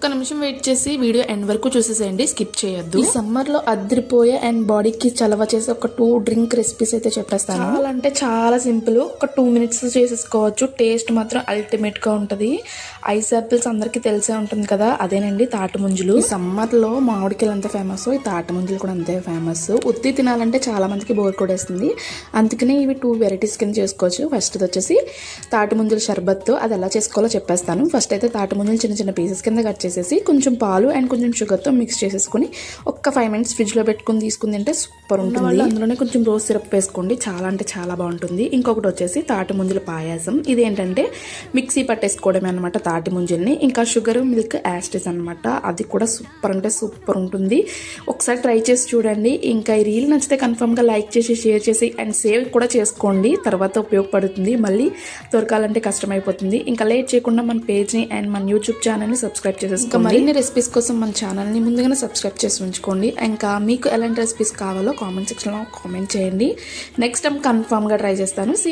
ఒక్క నిమిషం వెయిట్ చేసి వీడియో ఎండ్ వరకు చూసేసేయండి, స్కిప్ చేయొద్దు. ఈ సమ్మర్ లో అద్రిపోయే అండ్ బాడీకి చలవ చేసే ఒక 2 డ్రింక్ రెసిపీస్ అయితే చెప్పేస్తాను. చాలా అంటే చాలా సింపుల్, ఒక 2 minutes చేసేసుకోవచ్చు. టేస్ట్ మాత్రం అల్టిమేట్ గా ఉంటది. ఐస్ యాపిల్స్ అందరికి తెలిసే ఉంటుంది కదా, అదేనండి తాటి ముంజలు. ఈ సమ్మర్ లో మామిడికాయలు అంత ఫేమస్, ఈ తాటి ముంజలు కూడా అంతే ఫేమస్. ఉత్తి తినాలంటే చాలా మందికి బోర్ కొడేస్తుంది, అందుకనే ఇవి 2 వెరైటీస్ కింద చేసుకోవచ్చు. ఫస్ట్ వచ్చేసి తాటి ముంజల షర్బత్, అది ఎలా చేసుకోవాలో చెప్పేస్తాను. ఫస్ట్ అయితే తాటి ముంజలు చిన్న చిన్న పీసెస్ కింద కట్ చేసేసి కొంచెం పాలు అండ్ కొంచెం షుగర్తో మిక్స్ చేసేసుకుని ఒక్క 5 minutes ఫ్రిడ్జ్లో పెట్టుకుని తీసుకుని తింటే సూపర్ ఉంటుంది. అందులోనే కొంచెం రోజ్ సిరప్ వేసుకోండి, చాలా అంటే చాలా బాగుంటుంది. ఇంకొకటి వచ్చేసి తాటి ముంజల పాయాసం. ఇదేంటంటే మిక్సీ పట్టేసుకోవడమే అనమాట తాటి ముంజల్ని. ఇంకా షుగర్ మిల్క్ యాస్టిస్ అనమాట, అది కూడా సూపర్ అంటే సూపర్ ఉంటుంది. ఒకసారి ట్రై చేసి చూడండి. ఇంకా ఈ రీల్ నచ్చితే కన్ఫర్మ్గా లైక్ చేసి షేర్ చేసి అండ్ సేవ్ కూడా చేసుకోండి, తర్వాత ఉపయోగపడుతుంది. మళ్ళీ దొరకాలంటే కష్టమైపోతుంది. ఇంకా లేట్ చేయకుండా మన పేజ్ని అండ్ మన యూట్యూబ్ ఛానల్ని సబ్స్క్రైబ్ చేసేసుకోండి. మరిన్ని రెసిపీస్ కోసం మన ఛానల్ని ముందుగానే సబ్స్క్రైబ్ చేసి ఉంచుకోండి. ఇంకా మీకు ఎలాంటి రెసిపీస్ కావాలో కామెంట్ సెక్షన్లో కామెంట్ చేయండి. నెక్స్ట్ టైం కన్ఫర్మ్గా ట్రై చేస్తాను. సీ